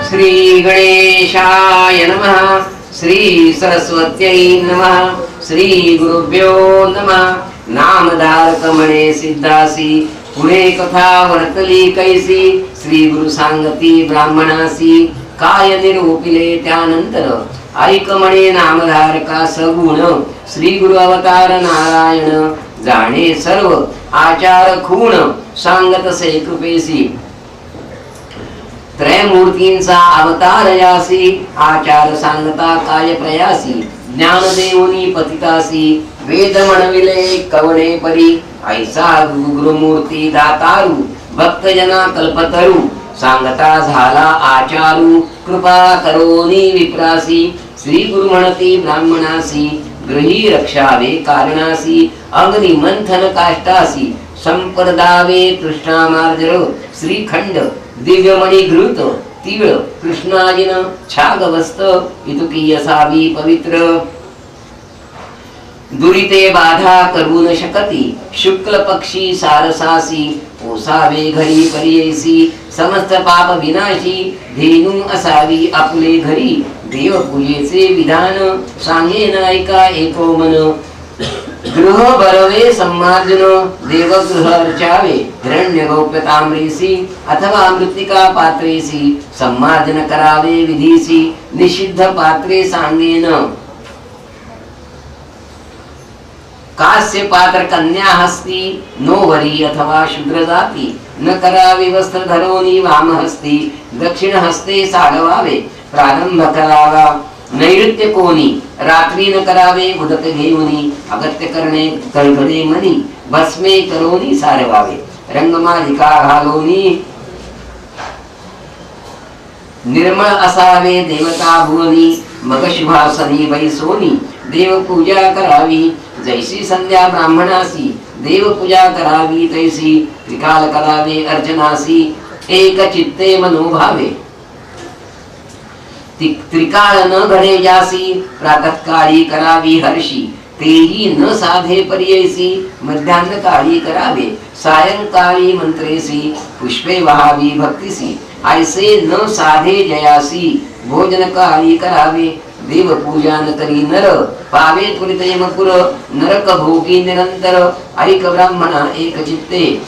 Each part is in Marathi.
श्री गणेशाय नमः। श्री सरस्वत्यै नमः। श्री गुरुभ्यो नमः। नामधारक म्हणे सिद्धासी, पुढे कथा वर्तली कैसी। श्री गुरु सांगती ब्राह्मणासी, काय निरूपिले त्यानंतर। ऐक म्हणे नामधारका सगुण, श्री गुरु अवतार नारायण। जाणे सर्व आचार खूण, सांगत से कृपेसी। त्रयमूर्तींचा अवतार यासी, आचार सांगता काय प्रयासी। ज्ञान देऊनी पतितासी, वेद म्हणविले कवणे परी। ऐसा गुरुमूर्ती दातारू, भक्तजना कल्पतरू। सांगता झाला आचारू, कृपा करोनी विप्रासी। श्री गुरु म्हणती ब्राह्मणासी, गृही रक्षावे कारणासी। अग्नि मंथन काष्टासी, संपदावे तृष्णामार्जर। श्रीखंड दिव्यमणी घृत, तीळ कृष्णाजिन छागवस्त। इतुकी असावी पवित्र, दुरिते बाधा करू न शकती। शुक्ल पक्षी सारसासी, ओसावे घरी परियेसी। समस्त पाप विनाशी, धेनू असावी आपले घरी। देव पूजेचे विधान, सांगेन ऐका एको मन। गृह भरवे सम्मार्जन, देवगृह अर्चावे। हिरण्य गौप्यताम्रेसी, अथवा मृत्तिका पात्रेसी। सम्मार्जन करावे विधीसी, निषिद्ध पात्रे सांगेन। कास्य पात्र कन्या हस्ती, नो वरी अथवा शूद्र जाती। न करावे वस्त्र धरोनी वाम हस्ती, दक्षिण हस्ते साडवावे। प्रारंभ करावा नैऋत्य कोणी, रात्री न करावे उदक घेऊनी। अगत्य करणे कळघडे मनी, भस्मे करोनी सारवावे। रंगमालिका घालोनी, निर्मळ असावे देवता भुवनी। मग शुभासनी बैसोनी, देव पूजा करावी। जैसी संध्या ब्राह्मणासी, देव पूजा करावी तैसी। त्रिकाल करावे अर्चनासी, एक चित्ते मनोभावे। त्रिकाळ न घडे जासी, प्रातःकाळी करावी हर्षी। तेही न साधे पर्ययसी, मध्यान्ह काळी करावे। सायंकाळी मंत्रेसी, पुष्पे वहावी भक्तिसी। ऐसे न साधे जयासी, भोजन काळी करावे। देव पूजा न करी नर, पावे त्वरित यमपुर। नरक भोगी निरंतर, ऐक ब्राह्मणा एक चित्ते।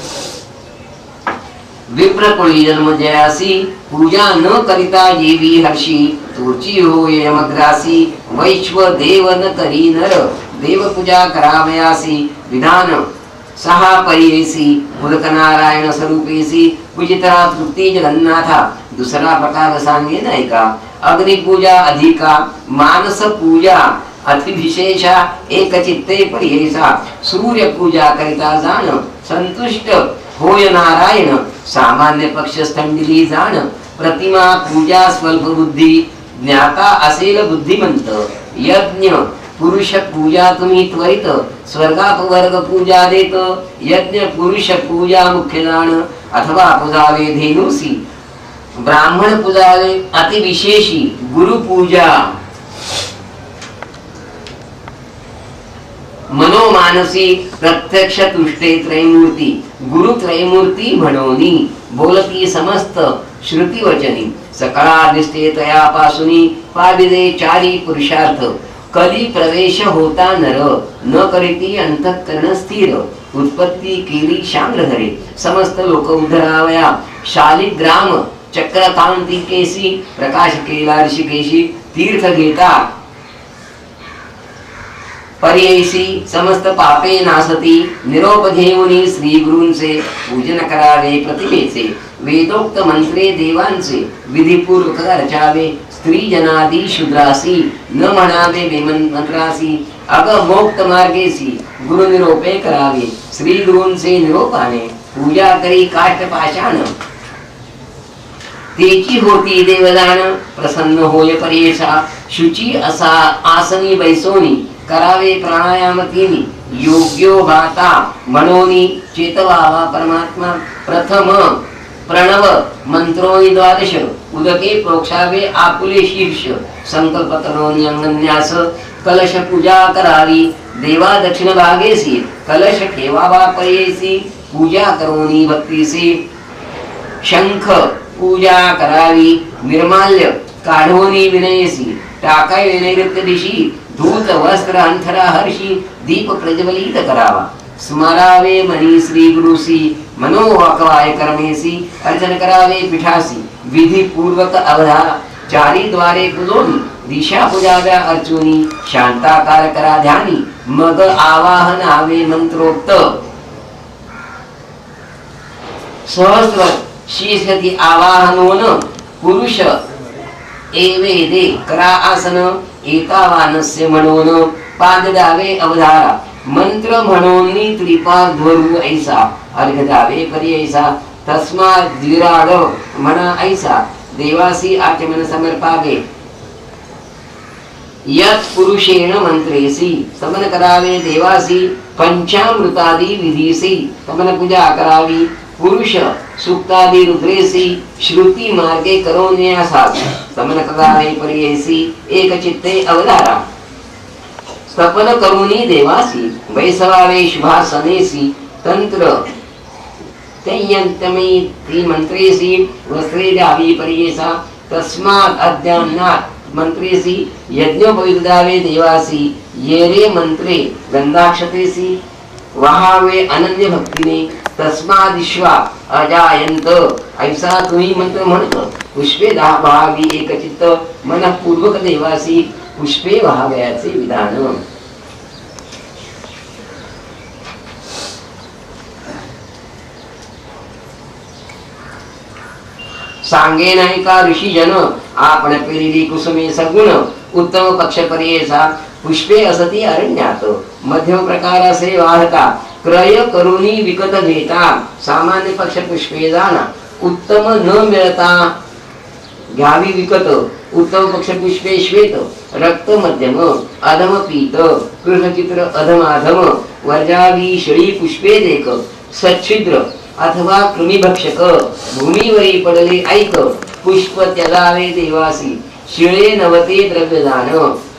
विप्र कुळी जन्म जयासी, पूजा न करिता येवी हर्षी। तुर्ची होय यमग्रासी, वैश्व देव न करी नर। देव पूजा करावयासी, विधान सहा परियेसी। उदक नारायण स्वरूपेसी, पूजिता तृप्ती जगन्नाथा। दुसरा प्रकार सांगेन ऐका। अग्निपूजा अधिका, मानस पूजा अतिविशेषा। एक चित्ते परियेसा, सूर्य पूजा करिता जाण। संतुष्ट होय नारायण, सामान्य पक्ष स्थंडिली जाण। प्रतिमा पूजा स्वल्प बुद्धी, ज्ञाता असेल बुद्धिमंत। यज्ञ पुरुष पूजा तुम्ही त्वरित, स्वर्गापवर्ग पूजा देत। यज्ञ पुरुष पूजा मुख्य जाण, अथवा पुजावे धेनुसी। ब्राह्मण पुजावे अतिविशेषी, गुरु पूजा। मनोमानसी, प्रत्यक्ष तुष्टे त्रैमूर्ती। गुरु त्रैमूर्ती म्हणोनी, बोलती समस्त श्रुती वचनी। सकळा दिसते तयापासुनी, पाविदे चारी पुरुषार्थ। कली प्रवेश होता नर, न करीती अंतःकरण स्थिर। उत्पत्ती केली शांग्रधरे, समस्त लोक उद्धरावया। शालिग्राम चक्रकांती केसी, प्रकाश केला ऋषिकेशी। तीर्थ घेता पर्ययसी, समस्त पापे नासती। निरोप घेऊनी श्री गुरूंचे, पूजन करावे प्रतिमेचे। वेदोक्त मंत्रे देवांचे, विधिपूर्वक अर्चावे। स्त्री जनादी शूद्रासी, न म्हणावे बेमंत्रासी। अग मोक्त मार्गेसी, गुरु निरोपे करावे। श्री गुरूंचे निरोपाने, पूजा करी काष्ट पाषाण। तेची होती देवदान, प्रसन्न होय पर्येसा। शुची असा आसनी बैसोनी, करावे प्राणायाम तिनी। योग्यो गाता म्हणोनी, चेतवावा परमात्मा। प्रथम प्रणव मंत्रोनी द्वादश, उदके प्रोक्षावे आपुले शीर्ष। संकल्प करोनी अंगन्यास, कलश पूजा करावी। देवा दक्षिण भागेसी, कलश ठेवावा पर्येसी। पूजा करोनी भक्तीसी। शंख पूजा करावी निर्माल्य काढवणी विनयसी टाकावे नैवेद्य दिशी धूत वस्त्र अंथरा हर्षी दीप प्रज्वलित करावा स्मरावे मनी श्री गुरुसी मनोवाकवाय कर्मेसी अर्चन करावे पीठासी विधी पूर्वक अवधारा चारी द्वारे कुलोनी दिशा पूजाव्या अर्चुनी शांताकार करा ध्यानी मग आवाहन आवे मंत्रोक्त सहस्र शीर्षती आवाहनोन पुरुष एवेदे करा आसन एकावानस्य म्हणून पाद द्यावे अवधारा मंत्र म्हणून त्रिपाद धरू ऐसा अर्घ द्यावे परी ऐसा तस्मात् द्विराड म्हणा ऐसा देवासी आचमन समर्पावे यत् पुरुषेण मंत्रेसी समन करावे देवासी पंचामृतादि विधीसी समन पूजा करावी पुरुष सुक्तादि रुद्रेसी श्रुती मार्गे करोन्यासात समन करावे पर्येसी एक चित्ते अवधारा स्थपन करुणी देवासी वैसवावे शुभासनेसी तंत्र तय्यंतमी ती मंत्रेसी वस्त्रे द्यावी पर्येसा तस्मात् अद्यान्नात् मंत्रेसी यज्ञोपविदावे देवासी येरे मंत्रे गंधाक्षतेसी वहावे अनन्य भक्तीने तस्मादिश्वा अजायंत ऐसा तुम्ही मंत्र म्हणत पुष्पे भावी एकचित्त मनपूर्वक देवासी पुष्पे वहावयाचे विधान सांगे नाही का ऋषी जन आपण पेरिली कुसुमे सगुण उत्तम पक्ष पर्येसा पुष्पे असती अरण्यात मध्यम प्रकार असे वाहता क्रय करुणी विकत घेता सामान्य पक्ष पुष्पे जाना उत्तम न मिळता घ्यावी विकत उत्तम पक्ष पुष्पे श्वेत रक्त मध्यम अधम पीत कृष्णचित्र अधम अधम वर्जावी शळी पुष्पे देक सच्छिद्र अथवा कृमिभक्षक भूमीवरी पडले ऐक पुष्प त्यागावे देवासी शिळे नवते द्रव्यदान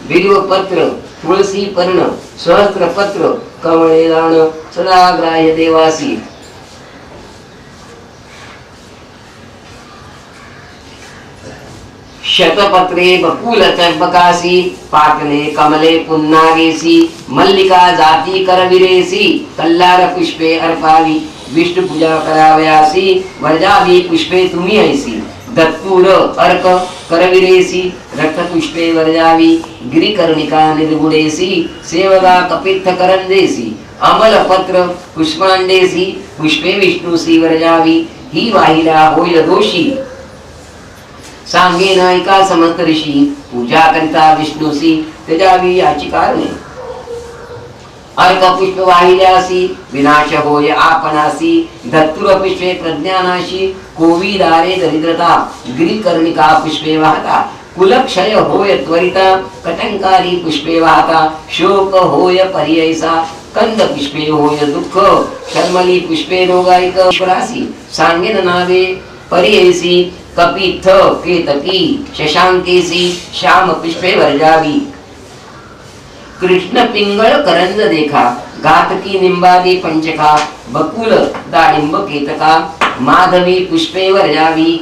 बिल्वपत्र तुळसी पर्ण सहस्त्रपत्र कमळे दान सदा ग्राह्य देवासी शतपत्रे बकुल चंपकासी पाटले कमले पुन्नागेसी मल्लिका जाती करविरेसी कल्लार पुष्पे अर्पावी विष्णु पूजा करावयासी वर्जावी पुष्पे तुम्ही ऐसी दत्तूर अर्क करविरेसी रक्त पुष्पे वर्जावी गिरिकर्णिका निर्गुडेसी सेवगा कपित्थ करंदेसी अमल पत्र पुष्पांडेसी पुष्पे विष्णुसी वर्जावी ही वाहिला होईल दोषी सांगे नायिका समस्त ऋषी पूजा करिता विष्णुसी त्याजावी याची कारणे अर्क पुष्प वाहिल्यासी विनाश होय आपणासी धत्तुर पुष्पे प्रज्ञानाशी कोविदारे दरिद्रता गिरिकर्णिका पुष्पे वाहता कुलक्षय होय त्वरिता कटंकारी पुष्पे वाहता शोक होय पर्ययसा कंद पुष्पे होय दुःख शर्मली पुष्पे रोगायिक रासी सांगेन नावे पर्ययसी कपित्थ केतकी शशांकेसी श्याम पुष्पे वर्जावी कृष्ण पिंगळ करंज देखा घातकी निंबादी पंचका बकुल दाडिंब केतका माधवी पुष्पे वर्जावी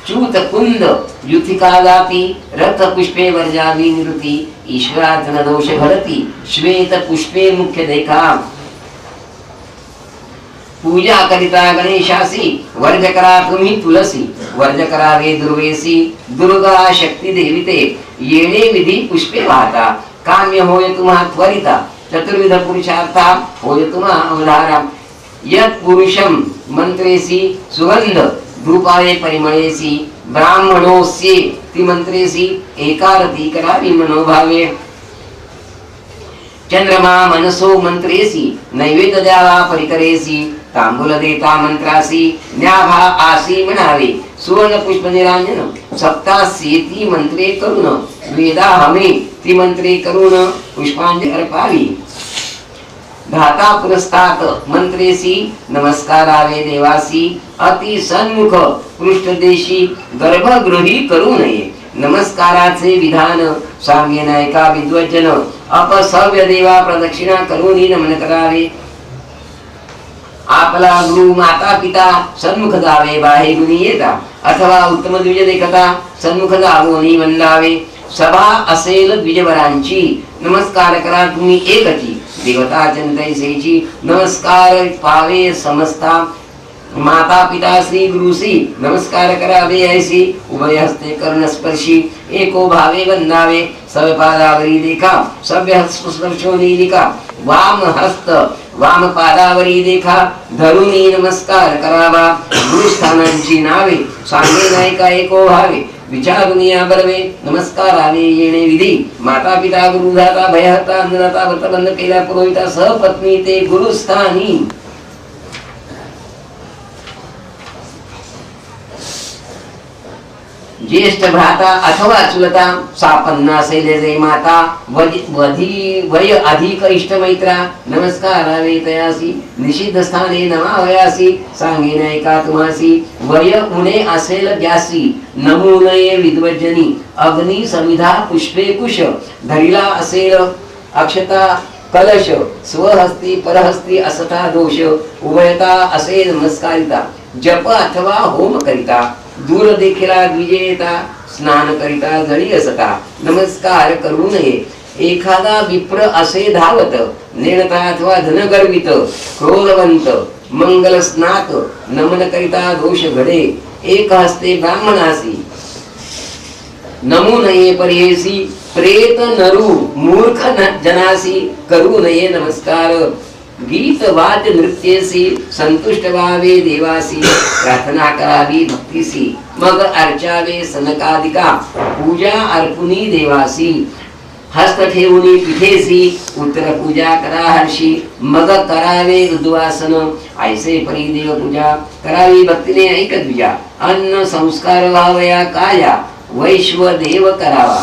चूत कुंद युथिका दाती रथ पुष्पे वर्जावी निरुती ईश्वरार्चन दोष घडती श्वेत पुष्पे मुख्य देखा पूजा करिता गणेशासी वर्ज करा तुम्ही तुलसी वर्ज करावे दुर्वेसी दुर्गा शक्ती देविते येणे विधी पुष्पे वाहता काम्य होय तुम्हा त्वरिता चतुर्विध पुरुषार्था होय तुम्हा अवधारा यत् पुरुषम मंत्रेसी सुगंध धूपाये परिमळेसी ब्राह्मणोस्ये ती मंत्रेसी एकारती करावी मनोभावे चंद्रमा मनसो मंत्रेसी नैवेद्य द्यावा परिकरेसी तांबूल देता मंत्रासी न्याभा आसी म्हणावे सुवर्ण पुष्प निरांजन सप्तासी ती मंत्रे करुण वेदा हमे ती मंत्रे करुण पुष्पांजली अर्पावी धाता पुरस्तात मंत्रेसी नमस्कारावे देवासी अति सन्मुख पृष्ठदेशी गर्भगृही करू नये नमस्काराचे विधान सांगे नायका विद्वज्जन अपसव्य देवा प्रदक्षिणा करूनी नमन करावे आपला गुरु माता पिता सन्मुख जावे बाहे गुणी येता, अथवा उत्तम द्विज देखता सन्मुख जावोनी वंदावे. सभा असेल द्विजवरांची, नमस्कार करा तुम्ही एकची. देवता चिंतैसेची, नमस्कार पावे समस्ता. माता पिता श्री गुरुसी, नमस्कार करावे ऐसी. उभय हस्ते कर्ण स्पर्शी, एको भावे वंदावे. सवपादावरी देखा, सभ्य हस्त स्पर्शोनी लिखा. वाम हस्त वाम पादावरी देखा, धरुनी नमस्कार करावा. गुरुस्थानांची नावे सांगे नायका एको भावे. विचारुनिया बलवे, नमस्कार आले येणे विधी. माता पिता गुरुदाता भयहता अन्नदाता व्रतबंध केला पुरोहिता सहपत्नी ते गुरुस्थानी. ज्येष्ठ भ्राता अथवा चुलता, सापन्ना असेल माता. वधी वय अधिक इष्ट मैत्रा, नमस्कार आवे तयासी. निषिद्ध स्थाने नमावयासी, सांगे नायका तुम्हासी. वय उणे असेल ज्यासी, नमू नये विद्वजनी. अग्नी समिधा पुष्पे कुश, धरिला असेल अक्षता कलश. स्वहस्ती परहस्ती असता दोष, उभयता असेल नमस्कारिता. जप अथवा होम करिता, दूर देखिला द्विजेता. स्नान करिता जळी असता, नमस्कार करू नये. एखादा विप्र असे धावत, नेणता अथवा धनगर्वित. क्रोधवंत मंगल स्नात, नमन करिता दोष घडे. एक हस्ते ब्राह्मणासी, नमू नये पर्येसी. प्रेत नरू मूर्ख जनासी, करू नये नमस्कार. गीत वाद्य नृत्येसी, संतुष्ट व्हावे देवासी. प्रार्थना करावी भक्तीसी, मग अर्चावे सनकादिका. पूजा अर्पुनी देवासी, हस्त ठेवुनी पिठेसी. उत्तर पूजा करा हर्षी, मग करावे उद्वासन. ऐसे परी देव पूजा करावी भक्तीने ऐक द्विजा. अन्न संस्कार व्हावया काया, वैश्व देव करावा.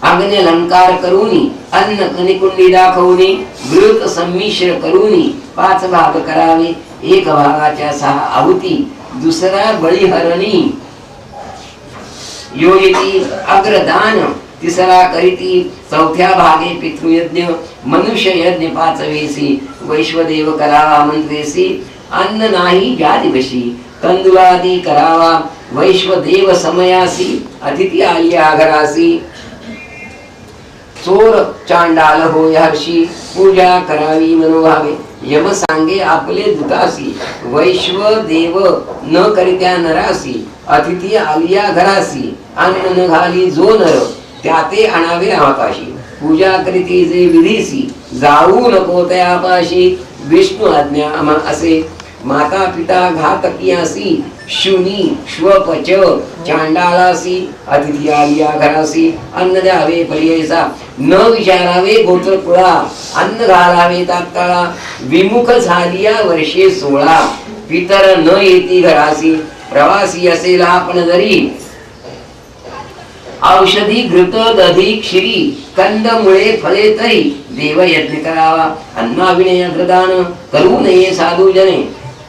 अग्नि अलंकार करूनी, अन्न कनिकुंडी दाखवूनी. घृत संमिश्र करूनी, 5 भाग करावे. एक भागाच्या 6 आहुती, दुसरा बळीहरणी. योजिती अग्रदान, तिसरा करीती. चौथ्या भागे पितृयज्ञ, मनुष्य यज्ञ 5 वेसी. वैश्वदेव करावा मंत्रेसी, अन्न नाही ज्या दिवशी. तंदुलादी करावा वैश्वदेव समयासी. अतिथी आलिया घरासी, चोर चांडाल होय हर्षी. पूजा करावी मनोभावे, यम सांगे आपले दुतासी. वैश्व देव न करित्या नरासी. अतिथी आलिया घरासी, अन्न न घाली जो नर. त्याते आणावे आकाशी. पूजा करीती जे विधीसी, जाऊ नको तयापाशी. विष्णू आज्ञा असे, माता पिता घातकियासी. शुनी श्वपच चांडालासी. अतिथी आलिया घरासी, अन्न द्यावे पर्ययसा. न विचारावे गोत्र कुळा, अन्न घालावे तात्काळा. विमुख झालिया वर्षे 16, पितर न येती घरासी. प्रवासी असेल आपण जरी, औषधी घृत दधी क्षीरी. कंद मुळे फळे तरी, देव यज्ञ करावा. अन्नाविणे अग्रदान, करू नये साधू जने.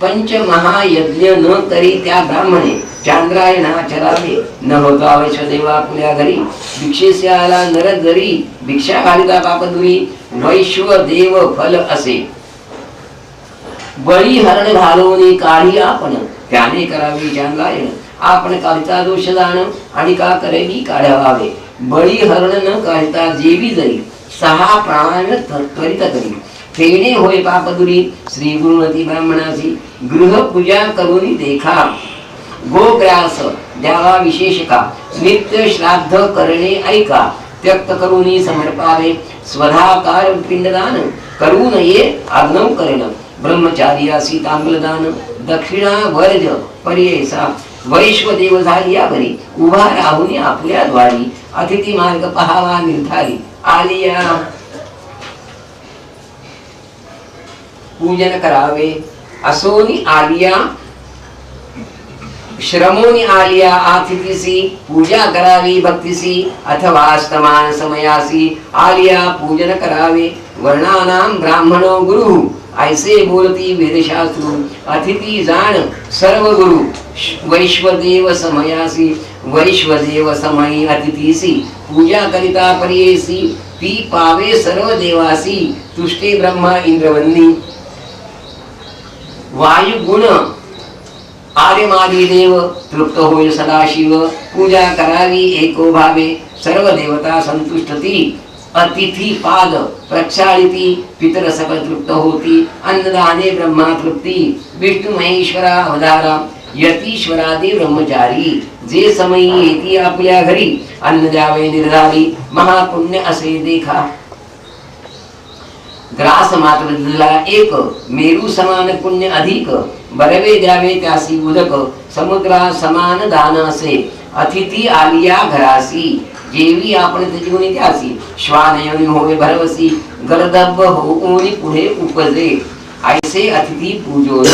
पंच महायज्ञ न करी त्या ब्राह्मणे. चांद्रायणा चरावे, न होता वैश्वदेवा आपल्या घरी. भिक्षेसे आला नर जरी, भिक्षा घालिता पापदुरी. वैश्वदेव फल असे, बळी हरण घालवणे काढी आपण. त्याने करावी चांद्रायण, आपण काढता दोष जाण. आणि का करेवी काढावे. बळी हरण न काढता जेवी जरी, 6 प्राण त्वरित करी. फेणे होय पापदुरी, श्री गुरुमती ब्राह्मणासी. गृह पूजा करून देखा, गोग्रास द्यावा विशेष का. नित्य श्राद्ध करणे ऐका, त्यक्त करूनी समर्पावे. स्वधाकार पिंडदान, करू नये आज्ञव करण. ब्रह्मचार्यासी तांबलदान, दक्षिणा वर्ज पर्ययसा. वैश्वदेव झालिया बरी, उभा राहुनी आपल्या द्वारी. अतिथी मार्ग पहावा निर्धारी. आलिया पूजन करावे. असोनी आलिया श्रमोनी आलिया आतिथीसी. पूजा करावी भक्तीसी, अथवा अस्तमान समयासी. आलिया पूजन करावे. वर्णानाम ब्राह्मणो गुरु, ऐसे बोलती वेदशास्त्रु. अतिथी जाण सर्व गुरु, वैश्वदेव समयासी. वैश्वदेव समयी अतिथीसी. पूजा करिता पर्येसी. ती पावे सर्व देवासी. तुष्टे ब्रह्मा इंद्रवन्नी. वायू गुण आर्यमादी देव तृप्त होय सदाशिव पूजा करावी एको भावे सर्व देवता संतुष्टती अतिथी पाद प्रक्षालिती पितर सकल तृप्त होती अन्नदाने ब्रह्मा तृप्ती विष्णु महेश्वरा अवतारा यतीश्वरादी ब्रह्मचारी जे समयी येती आपल्या घरी अन्न द्यावे निर्धारी महापुण्य असे देखा ग्रास मात्र दिला एक मेरू समान पुण्य अधिक बरवे द्यावे त्यासी उदक समुद्रा समान दान असे अतिथी आलिया घरासी जेवी आपण त्याची त्यासी श्वानयनी होवे भरवसी गर्दभ होऊनी पुढे उपजे ऐसे अतिथी पूजोन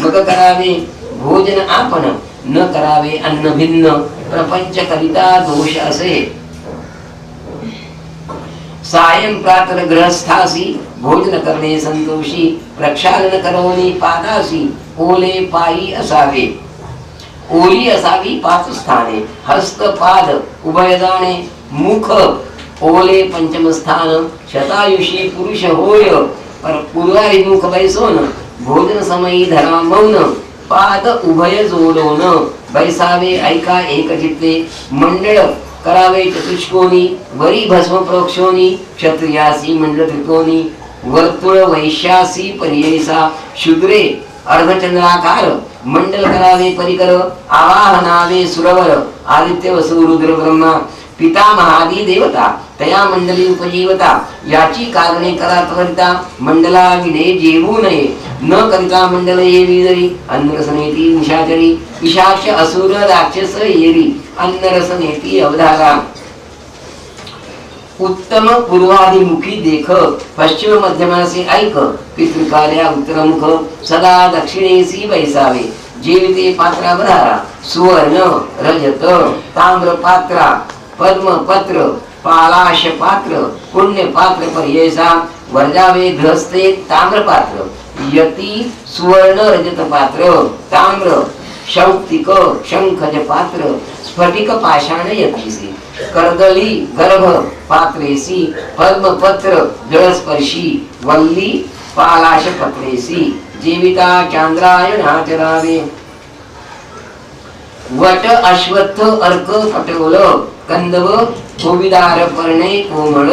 मग करावे भोजन आपण न करावे अन्न भिन्न प्रपंच करिता दोष असे सायं प्रातर गृहस्थासी भोजन करणे संतोषी प्रक्षालन करवणे पादासी ओले पायी असावे ओली असावी पाच स्थाने हस्त पाद उभयदाणे मुख ओले पंचम स्थान शतायुषी पुरुष होय पर पूर्वारी मुख बैसोन भोजन समयी धरा मौन पाद उभय जोडोन बैसावे ऐका एक चित्ते मंडळ करावे चतुष्कोनी वरी भस्म प्रोक्षोनी क्षत्रियासी मंडळ त्रिकोणी वर्तुळ वैश्यासी पर्ययसा शूद्रे अर्धचंद्राकार मंडल करावे परिकर आवाहनावे सुरवर आदित्य वसु रुद्र ब्रह्मा पिता महादी देवता तया मंडली उपजीवता याची कारणे करा त्वरिता मंडला विने जेवू नये न करिता मंडल ये विजरी अन्नरसनेती निशाचरी पिशाच असुर राक्षस येरी अन्नरसनेती अवधारा उत्तम पूर्वाभिमुखी देख पश्चिम मध्यमासी ऐक पितृकाल्या उत्तरमुख सदा दक्षिणेसी बैसावे जेविते पात्रा बधारा सुवर्ण रजत ताम्र पात्रा पद्म पत्र पालाश पात्र पुण्य पात्र पर्ययसा वर्जावे गृहस्थे ताम्र पात्र यती सुवर्ण रजत पात्र ताम्र शौक्तिक शंखज पात्र स्फटिक पाषाण यतीसी कर्दली गर्भ पात्रेसी पद्म पत्र जळस्पर्शी वल्ली पालाश पत्रेसी जीविता चांद्रायणाचरावे वट अश्वत्थ अर्क पटोल कंदव कोविदार पर्णे कोमळ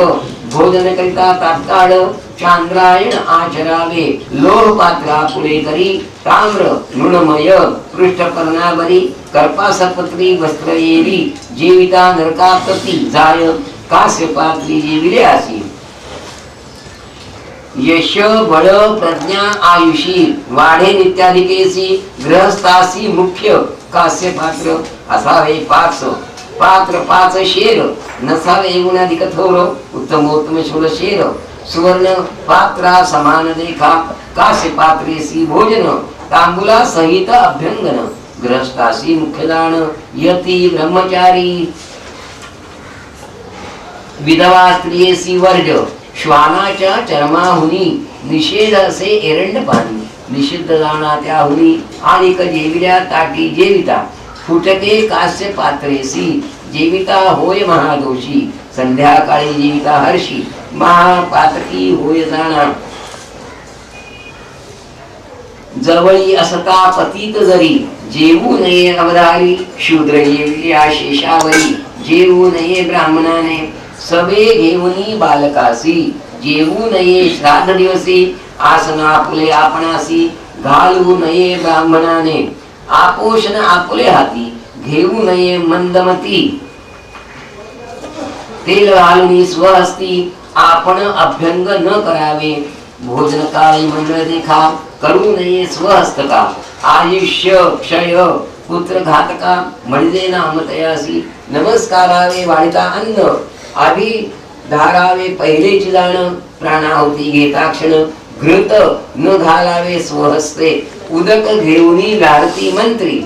भोजन करिता तात्काळ चांद्रायण आचरावे लोह पात्रा पुढे करी ताम्र नृणमय पृष्ठपर्णावरी कर्पासपत्री वस्त्र येरी जीविता नरकापती जाय कास्य पात्री जीविले आसी यश बळ प्रज्ञा आयुषी वाढे नित्याधिकेसी गृहस्थासी मुख्य कास्य पात्र असावे पाच पात्र पाच शेर नसावे गुणाधिक थोर उत्तमोत्तम शूल शेर सुवर्ण पात्रा समान देखा कास्य पात्रेसी भोजन तांबुला सहित अभ्यंगन गृहस्थासी मुख्यदान यती ब्रह्मचारी विधवा स्त्रियेसी वर्ज श्वानाच्या चर्माहुनी निषेध असे एरंड पाणी निषिद्ध जाणा त्याहुनी आणि जेविल्या ताटी जेविता फुटके कास्य पात्रेसी जेविता होय महादोषी संध्याकाळी जीविता हर्षी महापातकी होय जाणा जवळी असता पतित जरी जेवू नये अवधारी शूद्र येविल्या शेषावरी जेवू नये ब्राह्मणाने सवे घेऊनी बालकासी जेवू नये श्राद्ध दिवसी आसन आपुले आपणासी घालू नये ब्राह्मणाने आपोषण आपुले हाती घेऊ नये मंदमती तेल घालून स्वहस्ती आपण अभ्यंग न करावे भोजन काळी मंडळ देखा करू नये स्वहस्तका आयुष्य क्षय पुत्र घातका म्हणजे नामतयासी नमस्कारावे वाढिता अन्न आधी धारावे पहिलेची जाण प्राणाहुती घेता क्षण घृत न घालावे स्वहस्ते उदक घेऊनी गारती मंत्री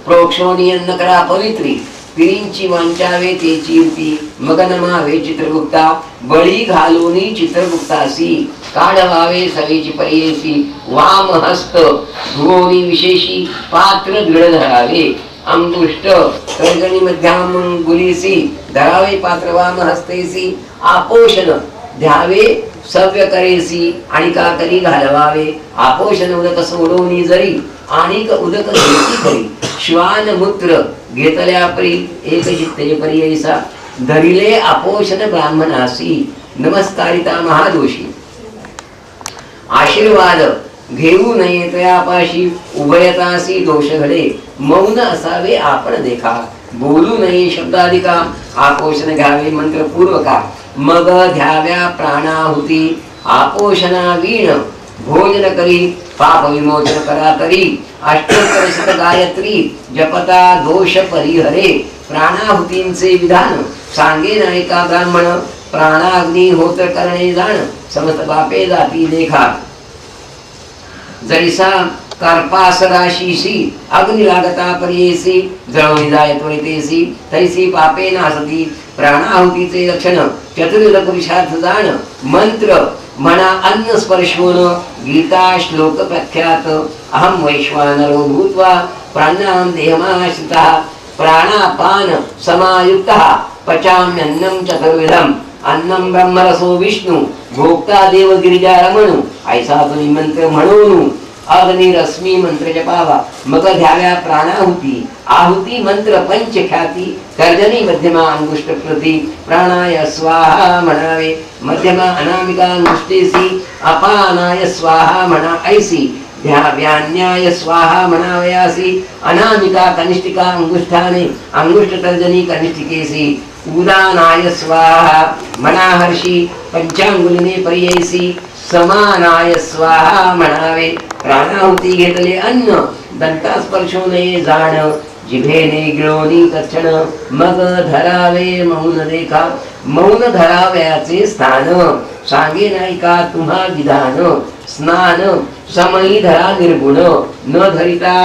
प्रोक्षोनी अन्न करा पवित्री पिरींची वांचावे ते चीरती मग नमावे चित्रगुप्ता बळी घालूनी चित्रगुप्तासी काढवावे सवेची पर्येसी वाम हस्त धुवोनी विशेषी पात्र दृढ धरावे अंगुष्ट तर्जनी मध्याम गुलीसी धरावे पात्र वाम हस्तेसी आपोषण ध्यावे सव्य करेसी आणि का करी घालवावे आपोषण उदक सोडवणी जरी आणिक उदक घेती करी श्वान मूत्र घेतल्या परी एक चित्ते पर्यैसा धरिले आपोषण ब्राह्मणासी नमस्कारिता महादोषी आशीर्वाद घेऊ नये तयापाशी उभयतासी दोष घडे मौन असावे आपण देखा बोलू नये शब्दाधिका आपोषण घ्यावे मंत्रपूर्वका मग ध्याव्या प्राणाहुती आपोषणा वीण भोजन करी पाप विमोचन करा तरी अष्टोत्तर शत गायत्री जपता दोष परिहरे प्राणाहुतींचे विधान सांगे नायका ब्राह्मण प्राणाग्नी होत करणे जाण समस्त पापे जाती देखा जैसा कार्पास राशीसी अग्नि लागता पर्येसी जळवणी जाय त्वरितेसी तैसी पापे नासती प्राणाहुतीचे लक्षण चतुर्विध पुरुषार्थ जाण मंत्र म्हणा अन्न स्पर्शोन गीता श्लोक प्रख्यात अहम वैश्वानरो भूत्वा प्राणां देहमाश्रितः प्राणापान समायुक्तः पचाम्यन्नं चतुर्विधम् अन्नं ब्रह्मरसो विष्णु भोक्ता देव गिरिजा रमणु ऐसा तुझी मंत्र म्हणून अग्नि रश्मी मंत्र जपावा मग ध्याव्या प्राणाहुती आहुती मंत्र पंच ख्याती तर्जनी मध्यमा अंगुष्ठ प्रती प्राणाय स्वाहा म्हणावे मध्यमा अनामिका अंगुष्ठेसी अपानाय स्वाहा म्हणा ऐसी व्यान्याय स्वाहा म्हणावयासी अनामिका कनिष्ठिका अंगुष्ठाने अंगुष्ठ तर्जनी कनिष्ठिकेसी उदानाय स्वाहा मनाहर्षी पंचांगुलिने पर्ययसी समानाय स्वाहा म्हणावे प्राणाहुती घेतले अन्न दंतास्पर्शो नये जाण जिभेने गिळोनी कच्छण मग धरावे मौन देखा मौन धरावयाचे स्थान सांगे नाही का तुम्हा विधान स्नान समयी धरा निर्गुण न धरिता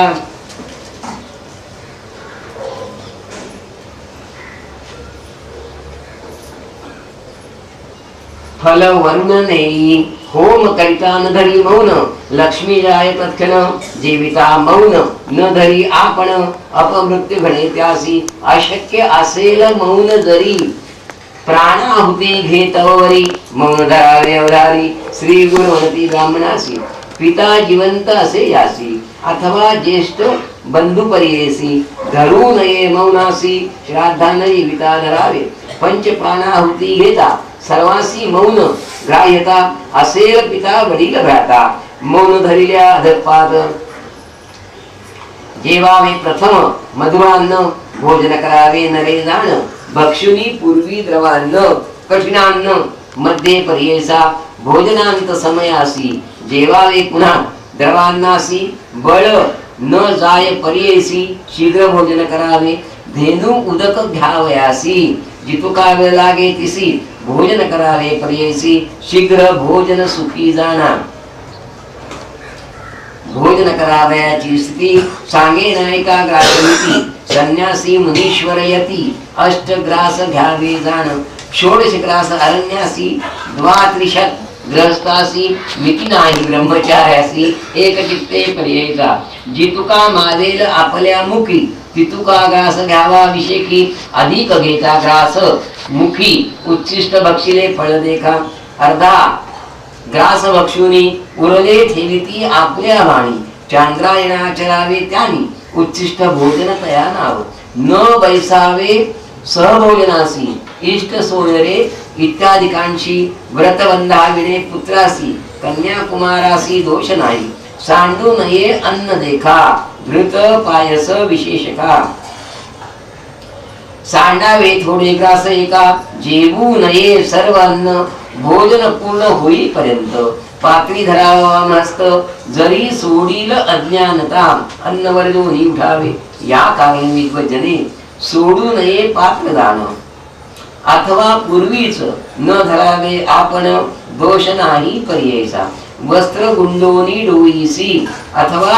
फल वरुण नेई होम करिता न धरी मौन लक्ष्मी जाय तत्क्षण जीविता मौन न धरी आपण अपमृत्यू घडे त्यासी अशक्य असेल मौन जरी प्राणाहुती घेतवरी मौन धरावे अवधारी श्री गुणवंती ब्राह्मणासी पिता जिवंत असे यासी अथवा ज्येष्ठ बंधू पर्येसी धरू नये मौनासी श्राद्धान जीविता धरावे पंच प्राणाहुती घेता सर्वांसी मौन ग्राह्यता असेल पिता वडील भ्राता मौन धरिल्या अधपाद जेवावे प्रथम मधुरान्न भोजन करावे नरे जाण भक्षुनी पूर्वी द्रवान्न कठिणान्न मध्ये पर्येसा भोजनांत समयासी जेवावे पुन्हा द्रवान्नासी बळ न जाय पर्येसी शीघ्र भोजन करावे धेनु उदक घ्यावयासी जितुका वेळ लागे तिसी भोजन करावे पर्ययसी शीघ्र भोजन सुखी जाणा भोजन करावयाची स्थिती सांगे नायका ग्रासनीती संन्यासी मुनीश्वर यती अष्ट ग्रास घ्यावे जाण षोडश ग्रास अरण्यासी द्वात्रिशत ग्रहस्थासी मिती नाही ब्रह्मचार्यासी एक चित्ते पर्ययचा जितुका मादेल आपल्या मुखी तितुका ग्रास घ्यावा विषेकी अधिक घेता ग्रास मुखी उच्छिष्ट बक्षिले फळ देखा अर्धा ग्रास भक्षुनी उरले ठेविती आपल्या वाणी चांद्रायणा चरावे त्यानी उच्छिष्ट भोजन तया नाव न बैसावे सहभोजनासी इष्ट सोयरे इत्यादिकांशी व्रतबंधाविणे पुत्रासी कन्याकुमारासी दोष नाही सांडू नये अन्न देखा घृत पायस विशेषका सांडावे थोडे ग्रास एका जेवू नये सर्व अन्न भोजन पूर्ण होईपर्यंत पात्री धरावा मस्त जरी सोडील अज्ञानता अन्न वर्जून उठावे या कामी विद्वजने सोडू नये पात्र दान अथवा पूर्वीच न धरावे आपण दोष नाही पर्ययचा वस्त्र गुंडोनी डोईसी अथवा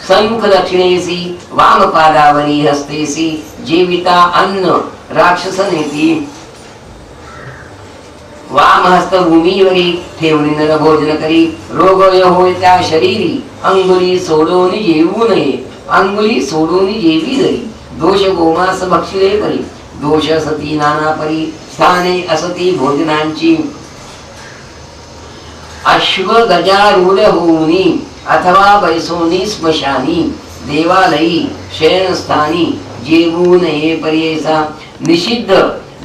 सन्मुख दक्षिणेसी वाम पादावरी हस्तेसी जीविता अन्न राक्षस नेती वाम हस्त भूमीवरी ठेवणी नर भोजन करी रोग होय त्या शरीरी अंगुली सोडून जेवू नये अंगुली सोडून जेवी जरी दोष गोमास भक्षिले परी दोष असती नाना परी स्थाने असती भोजनांची अश्व गजारूढ होऊनी अथवा बैसोनी स्मशानी देवालयी शयनस्थानी जेवू नये पर्येसा निषिद्ध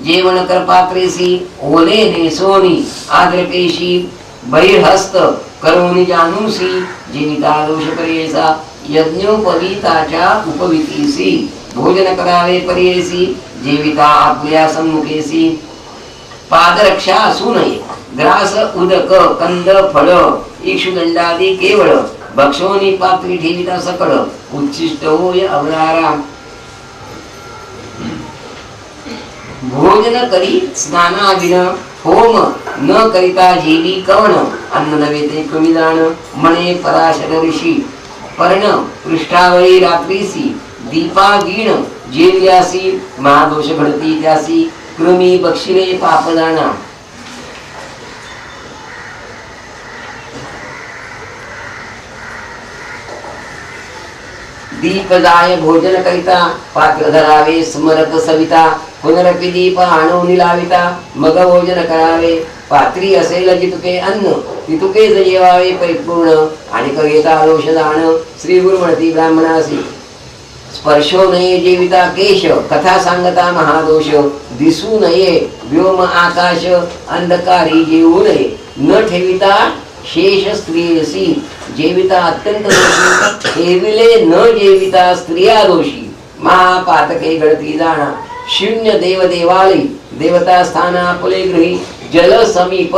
जेवण करपात्रेसी ओले नेसोनी आद्रपेशी बहिर्हस्त करोनी जानूसी जीविता दोष पर्येसा यज्ञोपवीताच्या उपवितीसी भोजन करावे पर्येसी जीविता आपल्या सम्मुखेसी पादरक्षा असू नये ग्रास उदक कंद फळ इक्षुदंडादी केवळ भक्षोनी पात्री ठेविता सकळ उच्छिष्ट होय अवरारा भोजन करी स्नानाविन होम न करिता जेवी कवण अन्न नवे ते कमिदान मणे पराशर ऋषी पर्ण पृष्ठावळी रात्रीसी दीपा गीण जेव्यासी महादोष घडती त्यासी कृमी बक्षिले पापदाना दीप जाय भोजन करिता पात्र धरावे स्मरक सविता पुनरपि दीप आणून लाविता मग भोजन करावे पात्री असेल जितुके अन्न तितुके जेवावे परिपूर्ण आणि करिता दोष दान श्री गुरु म्हणती ब्राह्मणासी स्पर्शो नये जेविता केश कथा सांगता महादोष दिसू नये व्योम आकाश अंधकारी जेवू नये न ठेविता शेष स्त्रियसी जेविता अत्यंत दोषी ठेविले न जेविता स्त्रिया दोषी महापातके गळती जाणा शून्य देव देवाली देवता स्थाना आपले गृही जल समीप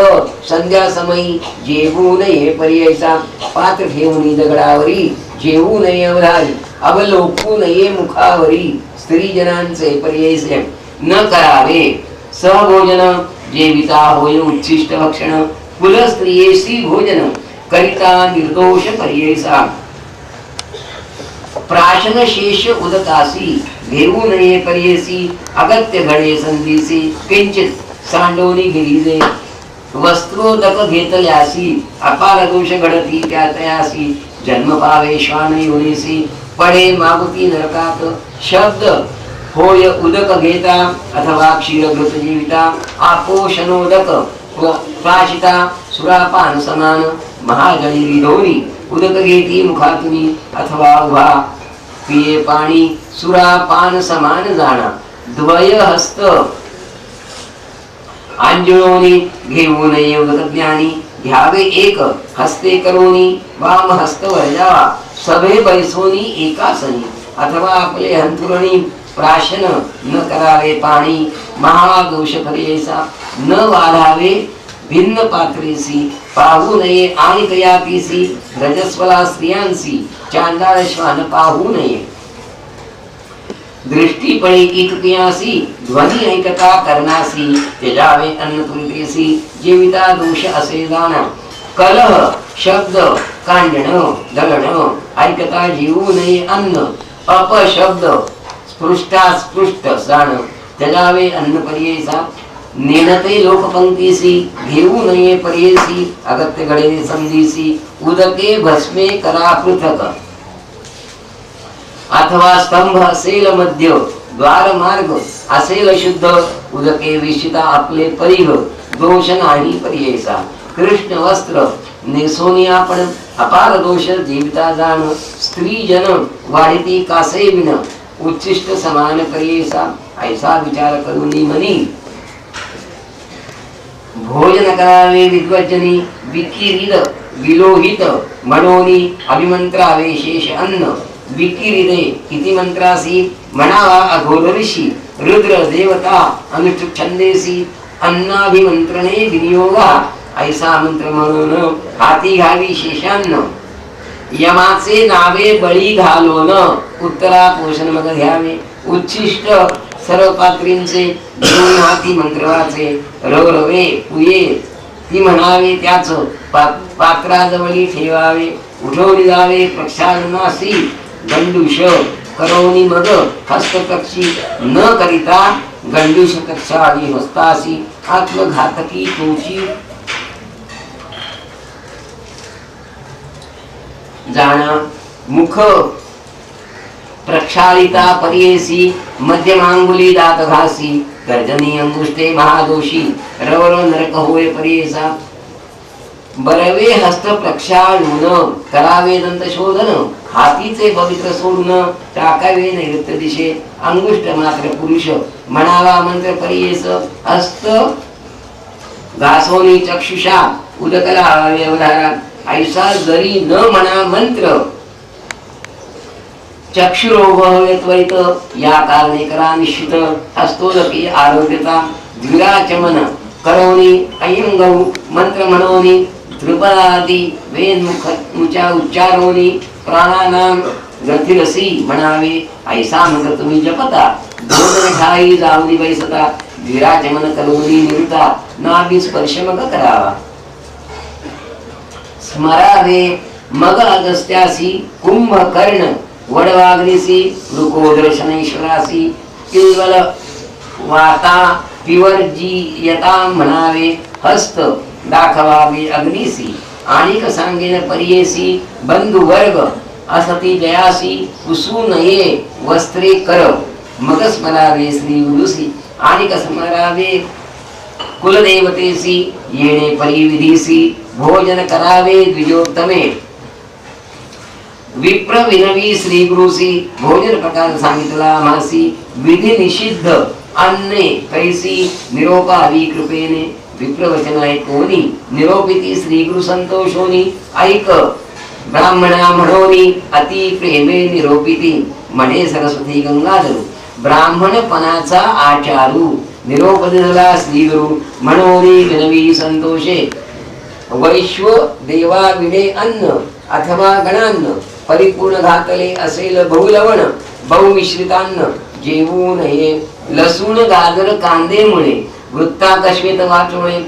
संध्या समयी जेवू नये पर्ययसा पात्र ठेवून दगडावरी जेवू नये अवधारी अवलोकू नये मुखावरी स्त्री जनांचे पर्यय न करावे सहभोजन जेविता होय उच्छिष्ट भक्षण कुल स्त्रियेसी भोजन करिता निर्दोष पर्ययसा प्राशन शेष उदकासी घेऊ नये पर्ययसी अगत्य घडे संधीसी किंचित सांडोनी गिरीजे वस्त्रोदक घेतल्यासी अपार दोष घडती त्यातयासी जन्म पावे श्वान योनीसी पडे मागुती नरकात शब्द होय उदक घेता अथवा क्षीरघृत जीविता आपोषणोदक प्राशिता सुरापान समान महाजळी रिधोनी उदक घेती मुखातुनी अथवा उभा पिये पाणी सुरापान समान जाणा द्वय हस्त अंजळोनी घेऊ नये उदक ज्ञानी घ्यावे एक हस्ते करोनी वाम हस्त वर्जावा सभे बैसोनी एकासनी अथवा आपले हंतुरणी प्राशन न करावे पाणी महादोष पर्ययसा न वाढावे भिन्न पात्रेसी पाहू नये आणि कयातीसी रजस्वला स्त्रियांसी चांडाळ श्वान पाहू नये दृष्टी पळे कितुकियासी ध्वनी ऐकता करणासी त्यजावे अन्न तुलतेसी जीविता दोष असे जाणा कलह शब्द कांडण दळण ऐकता जीवू नये अन्न अपशब्द स्पृष्टा स्पृष्ट जाण त्यजावे अन्न पर्ययसा नेणते लोकपंक्तीसी घेऊ नये पर्ययसी अगत्य घडे संधीसी उदके भस्मे करा पृथक अथवा स्तंभ असेल मध्य द्वार मार्ग असेल शुद्ध उदके विशिता आपले परिघ दोष नाही पर्ययसा कृष्ण वस्त्र नेसोनी आपण अपार दोष जीविता जाण स्त्री जन वाढती कासे विन उच्छिष्ट समान पर्ययसा ऐसा विचार करूनी मनी भोजन करावे विद्वजनी विकिरिद विलोहित म्हणोनी अभिमंत्रावे शेष अन्न विकिरिदे किती मंत्रासी म्हणावा अघोर ऋषी रुद्र देवता अनुष्ठुप छंदेसी अन्नाभिमंत्रणे विनियोगा ऐसा मंत्र म्हणून हाती घावी शेषान्न यमाचे नावे बळी घालोन उत्तरा पोषण मग घ्यावे उच्छिष्ट सर्व पात्रींचे दोन हाती मंत्रवाचे रवरवे पुये ती म्हणावे त्याच पात्राजवळी ठेवावे उठवली जावे प्रक्षालनासी गंडूष करोनी मग हस्तकक्षी न करिता गंडूष कक्षाळी हस्तासी आत्मघातकी तुमची जाणा मुख प्रक्षालिता पर्येसी मध्यमांगुली दात घासी गर्जनी अंगुष्टे महादोषी रवर नरक होय पर्येसा बरवे हस्त प्रक्षाळून करावे दंत शोधन हातीचे पवित्र सोडून टाकावे नैऋत्य दिशे अंगुष्ट मात्र पुरुष म्हणावा मंत्र परियेस हस्त घासोनी चक्षुषा उदकला व्यवधारा ऐसा जरी न म्हणा मंत्र चक्षुरोभयत्वैत या कारणे करा निश्चित हस्तोदपी आरोग्यता द्विराचमन करोनी अयंगौ मंत्र म्हणोनी ध्रुपदादी वेदमुखा उच्चारोनी प्राणानाम ग्रथिरसी म्हणावे ऐसा मंत्र तुम्ही जपता दोन ठाई जाऊनी बैसता द्विराचमन करोनी निरुता नाभि स्पर्श मग करावा स्मरावे मग अगस्त्यासी कुंभकर्ण वडवाग्निसी वृकोदर्शनेश्वरासी किल्वल वाता पिवर्जीयता म्हणावे हस्त दाखवावे अग्निसी आणिक सांगेन परियेसी बंधु वर्ग असती जयासी पुसू नये वस्त्रे कर मग स्मरावे श्री गुरुसी आणिक स्मरावे कुलदेवतेसी येणे परिविधीसी भोजन करावे द्विजोत्तमे विप्र विनवी श्री गुरुसी भोजन प्रकार सांगितला मासी विधी निषिद्ध अन्ने कैसी निरोपावी कृपेने विप्रवचन ऐकोनी निरोपिती श्री गुरु संतोषोनी ऐक ब्राह्मणा म्हणोनी अति प्रेमे निरोपिती म्हणे सरस्वती गंगाधर ब्राह्मणपणाचा आचारू निरोप दिला श्री गुरु म्हणोनी विनवी संतोषे वैश्व देवा विणे अन्न अथवा गणान्न परिपूर्ण घातले असेल बहुलवण बहुमिश्रितान्न जेवू नये लसूण गाजर कांदेमुळे वृत्ताकश्वेत वाचोळे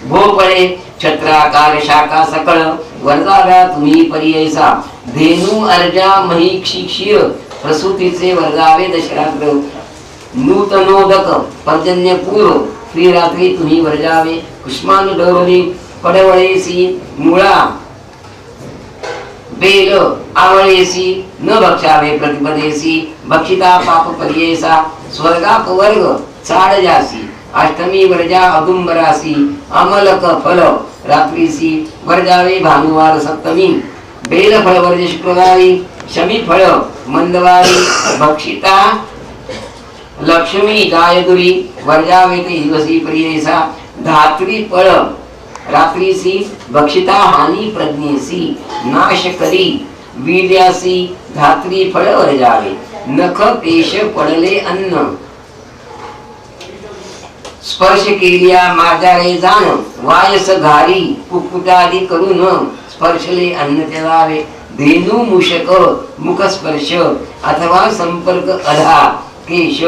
भोपळे छत्राकार शाखा सकळ वर्जाव्या तुम्ही पर्ययसा धेनू अर्जा महिक्षी क्षीर प्रसूतीचे वर्जावे दशरात्र नूतनोदक पर्जन्य पूर्व श्रीरात्री तुम्ही वर्जावे कुष्मान डोरली पडवळेसी मुळा बेल आवळेसी न भक्षावे प्रतिपदेसी भक्षिता पाप पर्ययसा स्वर्गाप वर्ग चाड जासी अष्टमी वर्जा औदुंबरासी अमलक फल रात्रीसी वर्जावे भानुवार सप्तमी बेल फळ वर्ज शुक्रवारी शमी फळ मंदवारी भक्षिता लक्ष्मी जायदुरी वर्जावे ते दिवसी पर्ययसा धात्री फळ रात्रीसी भक्षिता हानी प्रज्ञेसी नाश करी वीर्यासी धात्री फळ वर्जावे नख पेश पडले अन्न स्पर्श केलिया माजारे जाण वायस घारी कुकुटादी करून स्पर्शले अन्न त्यावे धेनू मूषक मुख स्पर्श अथवा संपर्क अधा केश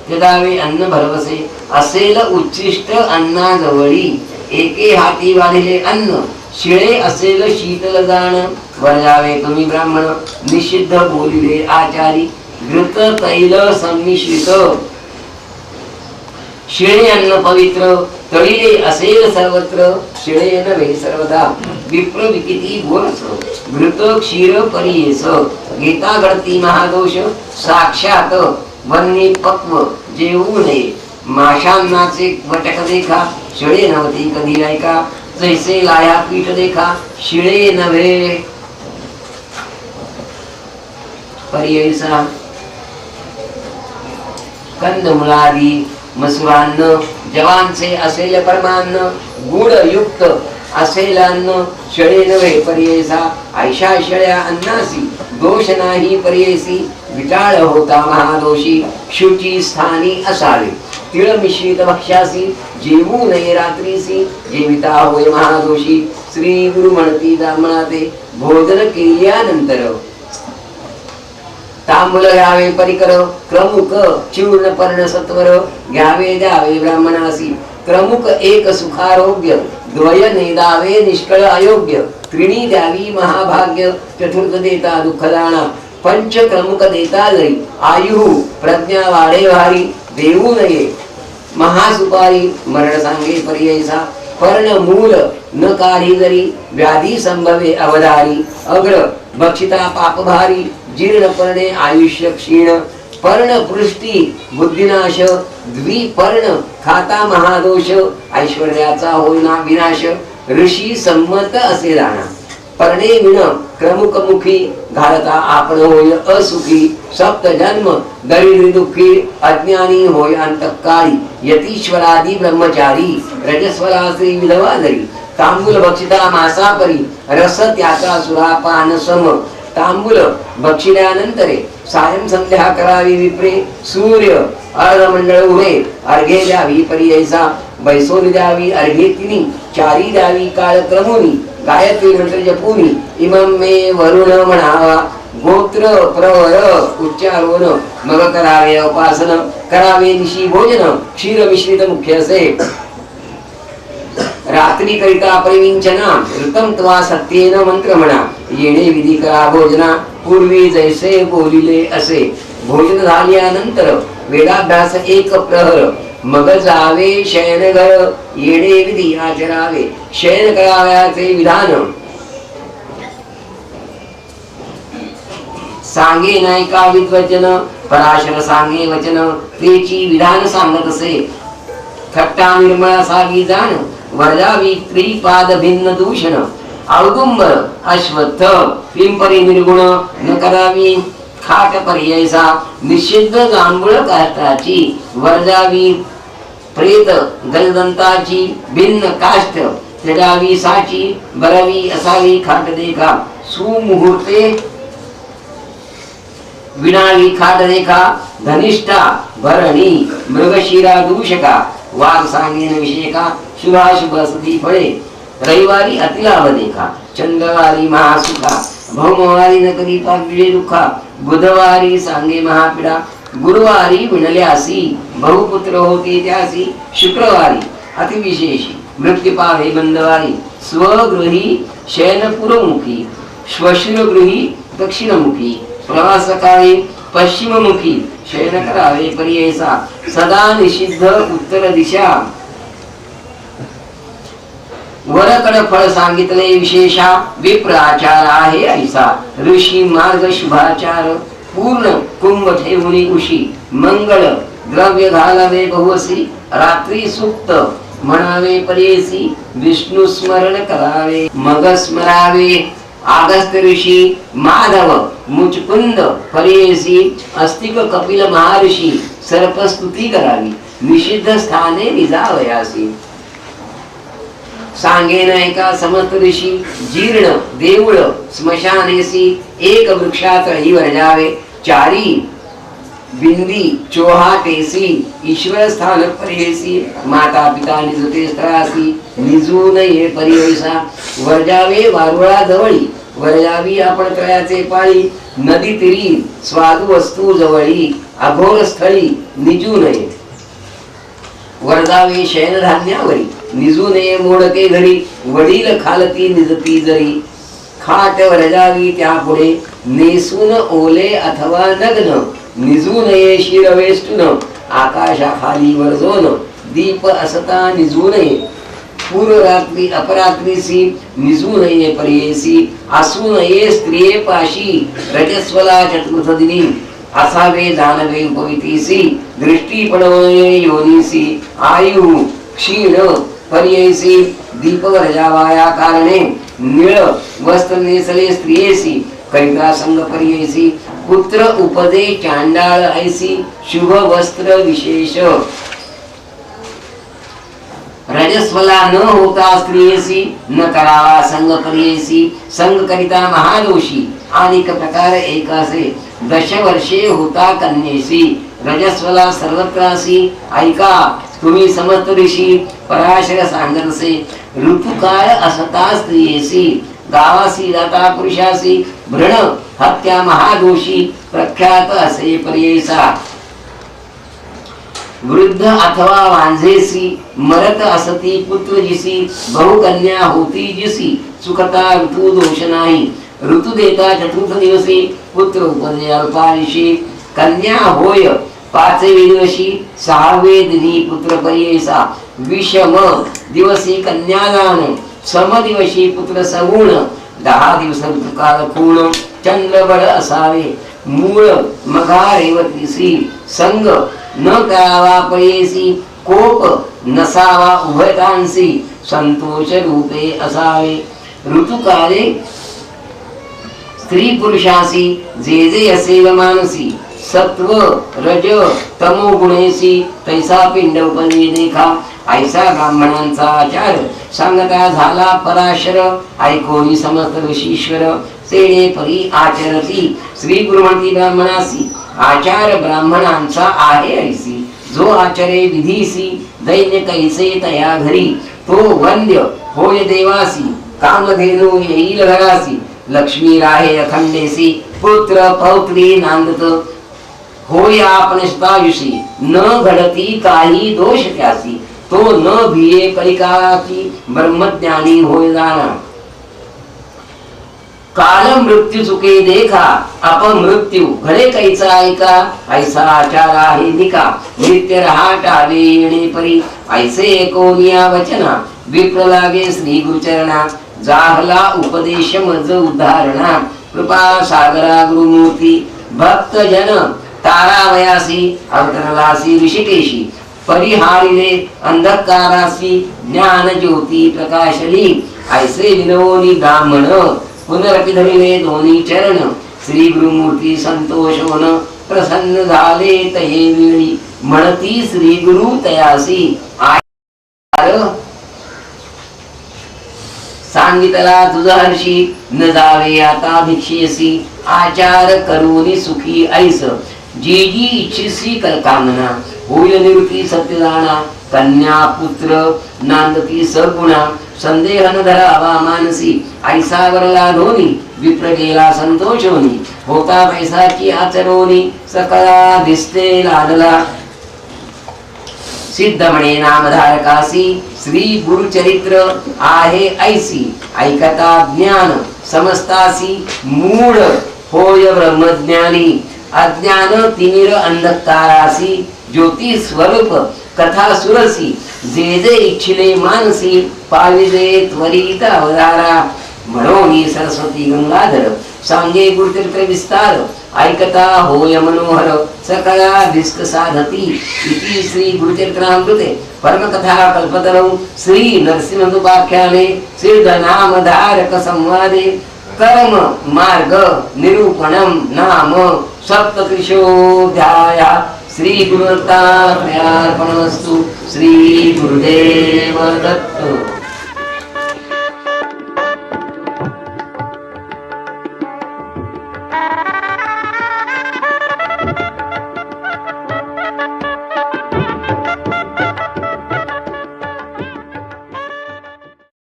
त्यावे अन्न भरवसे असेल उच्चिष्ट अन्नाजवळी एके हाती वाढिले अन्न शिळे असेल शीतल जाण वर्जावे तुम्ही ब्राह्मण निषिद्ध बोलिले आचारी घृत तैल संमिश्रित शिळे अन्न पवित्र तळिले असेल सर्वत्र शिळे नव्हे सर्वदा विप्र विकिती बोलस घृत क्षीर परियेस गीता घडती महादोष साक्षात वन्नी पक्व जेवू नये माशांनाचे वटक देखा शिळे नव्हती कधी ऐका जैसे लाया पीठ देखा शिळे नव्हे पर्ययसा कंदमुळादी मसुरान्न जवांचे असेल परमान्न गुड युक्त असेल अन्न शिळे नव्हे पर्ययसा ऐशा शिळ्या अन्नासी दोष नाही पर्ययसी विटाळ होता महादोषी शुची स्थानी असावे तिळ मिश्रित भक्ष्यासी जेवू नये रात्रीसी जेविता होय महादोषी श्री गुरु म्हणती ब्राह्मणाते भोजन केल्यानंतर तांबूल घ्यावे परिकर क्रमुक चूर्ण पर्ण सत्वर घ्यावे द्यावे ब्राह्मणासी क्रमुक एक सुखारोग्य द्वय नेदावे निष्कळ अयोग्य त्रिणी द्यावी महाभाग्य चतुर्थ देता दुःखदाणा पंच क्रमुक देता जरी आयु प्रज्ञा वाढे भारी देऊ नये महासुपारी मरण सांगे पर्ययसा पर्ण मूल न काढी जरी व्याधी संभवे अवधारी अग्र भक्षिता पाप भारी जीर्ण पर्णे आयुष्य क्षीण पर्ण पृष्टी बुद्धिनाश द्विपर्ण खाता महादोष ऐश्वर्याचा होईना विनाश ऋषी संमत असे जाणा. परणे विण क्रमुकमुखी घालता आपण होय असुखी. सप्त जन्म दरिद्री दुःखी अज्ञानी होय अंतकाळी. यतीश्वरादी ब्रह्मचारी रजस्वला श्री विधवा जरी. तांबूल भक्षिता मासापरी रस त्याचा सुरापान सम. तांबूल भक्षिल्यानंतरे सायं संध्या करावी विप्रे. सूर्य अर्धमंडळ उभे अर्घे द्यावी पर्ययसा. बैसोनी द्यावी अर्घे तिनी चारी द्यावी काळ क्रमुनी. गायत्री मंत्र जपुनी इमं मे वरुण म्हणावा. गोत्र प्रवर उच्चारोन मग करावे उपासन. करावे निशी भोजन क्षीर मिश्रित मुख्य असे. रात्री करिता परिविंचना ऋतम त्वा सत्येन मंत्र म्हणा. येणे विधी करा भोजना पूर्वी जैसे बोलिले असे. भोजन झाल्यानंतर वेदाभ्यास एक प्रहर मग जावे शयनघर. येणे विधी आचरावे शयन करावयाचे विधान. सांगे नायका विद्वचन पराशर सांगे वचन. तेची विधान सांगत असे. थट्टा निर्मळा सागी जाण वर्जावी त्रिपाद भिन्न दूषण. औदुंबर अश्वत्थ पिंपरी निर्गुण न करावी खाट पर्ययसा. निषिद्ध जांभूळ काष्टाची वर्जावी प्रेत गलदंताची. भिन्न काष्ट त्यागावी साची बरावी असावी खाट देखा. सुमुहूर्ते विणावी खाट देखा. धनिष्ठा भरणी मृगशिरा दूषका. वाघ सांगेन विषेका शुभाशुभ सती फळे. रविवारी अतिलाभ देखा चंद्रवारी महासुखा. भौमवारी न करी पाविळे दुःखा. बुधवारी सांगे महापीडा. गुरुवारी विणल्यासी बहुपुत्र होते त्यासी. शुक्रवारी अतिविशेषी मृत्यू पावे बंदवारी. स्वगृही शयनपुरमुखी श्वशुरगृही दक्षिणमुखी. प्रवासकाळी पश्चिममुखी शयन करावे पर्ययसा. सदा निषिद्ध उत्तर दिशा. वरकड फळ सांगितले विशेषा. विप्र आचार आहे ऐसा. ऋषी मार्ग शुभाचार पूर्ण कुंभ ठेवणी उशी. मंगळ द्रव्य घालावे बहुवसी. रात्री सुक्त म्हणावे पर्ययसी. विष्णू स्मरण करावे मग स्मरावे. आगस्त ऋषी माधव मुचकुंद पर्ययसी. अस्तिक कपिल महर्षी सर्पस्तुती करावी. निषिद्ध स्थाने निजावयासी. सांगेन एका समस्त ऋषी जीर्ण देऊळ स्मशानेसी. एक वृक्षातळी वर्जावे चारी बिंदी चोहाटेसी. ईश्वर स्थान पर्ययसी. माता पिता निजते स्थळासी निजू नये पर्ययसा. वर्जावे वारुळा जवळी वर्जावी आपण तळ्याचे पाळी. नदी तीरी स्वादू वस्तू जवळी अघोर स्थळी निजू नये. वर्जावे शयन धान्यावरी निजू नये मोडके घरी. वडील खालती निजती जरी. खाट वर्जावी त्यापुढे नेसून ओले अथवा नग्न. निजू नये शिरवेष्टून आकाशाखाली वरजोन. दीप असता निजू नये. पूर्व रात्री अपरात्रीसी निजू नये पर्ययसी. असू नये स्त्रिये पाशी रजस्वला चतुर्थ दिनी. असावे जानवे उपवितीसी. दृष्टी पडवये योनीसी. आयु क्षीण पर्ययसी. दीप वर्जावाया कारणे निळ वस्त्र नेसले स्त्रियेसी. कैका संग पर्ययसी. पुत्र उपदे चांडाळ ऐसी. शुभ वस्त्र विशेष. रजस्वला न होता स्त्रियेसी. न करावा संग पर्ययसी. संग करिता महादोषी. अनेक प्रकार एकासे. 10 वर्षे होता कन्येसी. रजस्वला सर्वत्रासी. ऐका तुम्ही समस्त ऋषी पराशर सांगतसे. ऋतुकाळ असता स्त्रियेसी. गावासी जाता पुरुषासी. भ्रण हत्या महादोषी प्रख्यात असे पर्ययसा. वृद्ध अथवा वांझेसी मरत असती पुत्र जिसी. बहुकन्या होती जिसी. चुकता ऋतू दोष नाही. ऋतू देता चतुर्थ दिवसी. पुत्र उपदे अल्पायुषी. कन्या होय 5वे दिवशी. 6वे दिनी पुत्र पर्ययसा. विषम दिवसी कन्यादान. सम दिवशी पुत्र सगुण. 10 दिवस ऋतुकाल पूर्ण. चंद्रबळ असावे. मूळ मघा रेवतीसी. संग न करावा पर्ययसी. कोप नसावा उभयतांसी संतोष रूपे असावे ऋतुकाले स्त्री पुरुषासी जे जे असेल मानसी सत्व रज तमो गुणेसी तैसा पिंडपणी देखा ऐसा ब्राह्मणांचा आचार सांगता झाला पराशर ऐकोनी समस्त ऋषीश्वर सेने परी आचरती श्री गुरुमती ब्राह्मणासी आचार ब्राह्मणांचा आहे ऐसी जो आचरे विधीसी दैन्य कैसे तया घरी तो वंद्य होय देवासी कामधेनु येईल घरासी लक्ष्मी राहे अखंडेसी पुत्र पौत्री नांदत होय आपणस्तायुषी न घडती काही दोष त्यासी तो न भिये कलिकाची ब्रह्मज्ञानी होय जाना काल मृत्यू चुके देखा अपमृत्यू घडे कैचा ऐका ऐसा आचार आहे निका नित्य रहाटावे येणे परी ऐसे एकोनिया वचना विप्र लागे श्री गुरुचरणा जाहला उपदेश मज उदाहरणा कृपा सागरा गुरुमूर्ती भक्त जन तारावयासी अवतरलासी ऋषिकेशी परिहारिले अंधकारासी ज्ञान ज्योती प्रकाशली ऐसे विनवोनी ब्राह्मण पुनरपि धरिले दोन्ही चरण श्री गुरुमूर्ती संतोष होन प्रसन्न झाले तये वेळी म्हणती श्री गुरु तयासी सांगितला तुझ हर्षी न जावे आता भिक्षेसी आचार करूनी सुखी ऐस जी जी इच्छिसी कामना होय निवृत्ती सत्यदाना कन्या पुत्र नांदती सगुणा संदेह न धरावा मानसी ऐसा वरला धोनी विप्र गेला संतोष होनी होता पैसाची आचरोनी सकळा दिसते लाडला सिद्ध म्हणे नामधारकासी श्री गुरुचरित्र आहे ऐसी ऐकता ज्ञान समजतासी मूढ होय ब्रह्मज्ञानी अज्ञान तिमिर अंधकारासी ज्योती स्वरूप कथा सुरसी जे जे इच्छिले मानसी पाविजे त्वरित अवतारा म्हणून सरस्वती गंगाधर सांगे गुरुचरित्र विस्तार ऐकता होय मनोहर सकळा दिष्ट साधती इति श्री गुरुचरित्रामृते परमकथा कल्पतरौ श्री नरसिंहोपाख्याने सिद्ध नामधारक संवादे कर्म मार्ग निरूपणम नाम सप्तत्रिशोऽध्याय श्री गुरुदत्तार्पणमस्तु श्री गुरुदेव दत्त।